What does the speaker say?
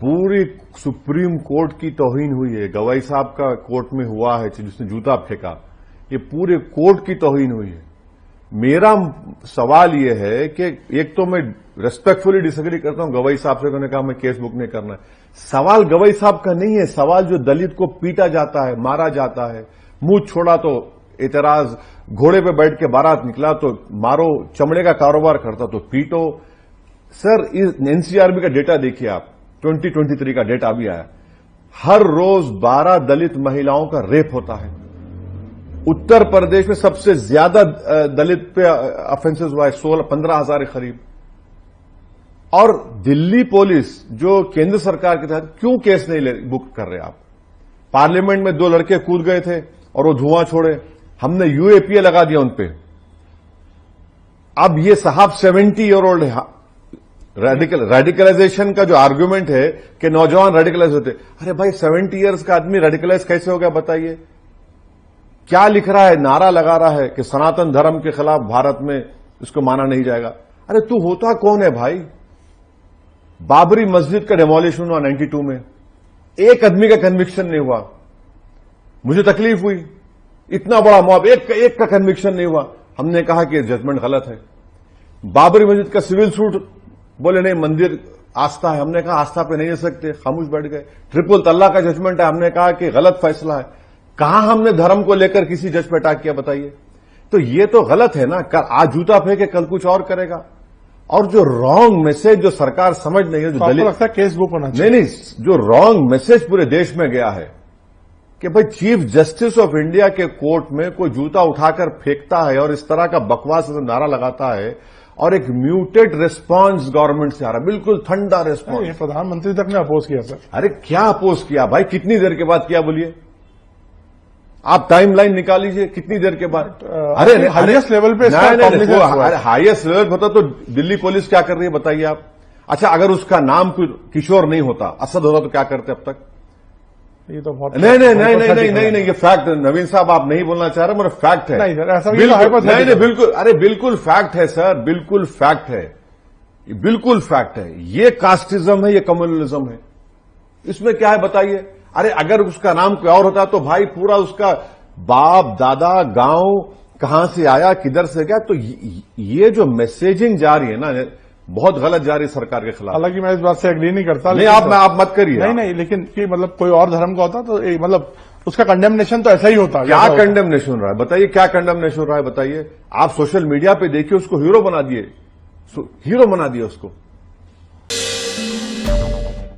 पूरी supreme court की तौहीन हुई है। गवाई साहब का कोर्ट में हुआ है जिसने जूता फेंका, ये पूरे कोर्ट की तौहीन हुई है। मेरा सवाल ये है कि एक तो मैं रेस्पेक्टफुली डिसएग्री करता हूं गवाई साहब से, उन्होंने कहा मैं केस बुक नहीं करना है। सवाल गवाई साहब का नहीं है, सवाल जो दलित को पीटा जाता है, मारा जाता है, मुंह छोड़ा तो एतराज, घोड़े पे बैठ के बारात निकला तो मारो, चमड़े का कारोबार करता तो पीटो। सर एनसीआरबी का डेटा देखिए आप, 2023 का डेटा अभी आया, हर रोज 12 दलित महिलाओं का रेप होता है। उत्तर प्रदेश में सबसे ज्यादा दलित पे ऑफेंसेस हुआ है, 15,000 के करीब। और दिल्ली पुलिस जो केंद्र सरकार के तहत क्यों केस नहीं बुक कर रहे आप? पार्लियामेंट में 2 लड़के कूद गए थे और वो धुआं छोड़े, हमने यूएपीए लगा दिया उनपे। अब ये साहब 70 ईयर ओल्ड है। रेडिकलाइजेशन का जो आर्गुमेंट है कि नौजवान रेडिकलाइज होते, अरे भाई 70 ईयर्स का आदमी रेडिकलाइज कैसे हो गया बताइए? क्या लिख रहा है? नारा लगा रहा है कि सनातन धर्म के खिलाफ भारत में इसको माना नहीं जाएगा। अरे तू होता कौन है भाई? बाबरी मस्जिद का डेमोलिशन हुआ 92 में, एक आदमी का कन्विक्शन नहीं हुआ। मुझे तकलीफ हुई, इतना बड़ा मॉब, एक का कन्विक्शन नहीं हुआ। हमने कहा कि जजमेंट गलत है। बाबरी मस्जिद का सिविल सूट, बोले नहीं मंदिर आस्था है, हमने कहा आस्था पे नहीं ले सकते, खामोश बैठ गए। ट्रिपल तलाक का जजमेंट है, हमने कहा कि गलत फैसला है। कहां हमने धर्म को लेकर किसी जज पे अटैक किया बताइए? तो ये तो गलत है ना, आज जूता फेंके कल कुछ और करेगा। और जो रॉन्ग मैसेज जो सरकार समझ नहीं है, जो दलित लगता है केस बुक होना चाहिए। नहीं, जो रॉन्ग मैसेज पूरे देश में गया है कि भाई चीफ जस्टिस ऑफ इंडिया के कोर्ट में कोई जूता उठाकर फेंकता है और इस तरह का बकवास नारा लगाता है, और एक म्यूटेड रिस्पांस गवर्नमेंट से आ रहा है, बिल्कुल ठंडा रिस्पांस। प्रधानमंत्री तक ने अपोज किया सर। अरे क्या अपोज किया भाई? कितनी देर के बाद किया बोलिए? आप टाइम लाइन निकाल लीजिए, कितनी देर के बाद? अरे हाईएस्ट लेवल पे हाईएस्ट लेवल पे होता तो दिल्ली पुलिस क्या कर रही है बताइए आप? अच्छा, अगर उसका नाम किशोर नहीं होता, असद होता तो क्या करते अब तक? ये तो बहुत नहीं, ये फैक्ट है। नवीन साहब आप नहीं बोलना चाह रहे, मगर फैक्ट है। नहीं सर, ऐसा नहीं, बिल्कुल, अरे बिल्कुल फैक्ट है सर, बिल्कुल फैक्ट है, बिल्कुल फैक्ट है। ये कास्टिज्म है, ये कम्युनलिज्म है। इसमें क्या है बताइए? अरे अगर उसका नाम कोई और होता तो भाई पूरा उसका बाप दादा गांव कहां से आया, किधर से गया। तो ये जो मैसेजिंग जा रही है ना, बहुत गलत जा रही है सरकार के खिलाफ। हालांकि मैं इस बात से एग्री नहीं करता। नहीं, आप मत करिए। नहीं, लेकिन कि मतलब कोई और धर्म का होता तो मतलब उसका कंडेमनेशन तो ऐसा ही होता। क्या कंडेमनेशन रहा है बताइए? क्या कंडेमनेशन रहा है बताइए? आप सोशल मीडिया पे देखिए, उसको हीरो बना दिए, उसको।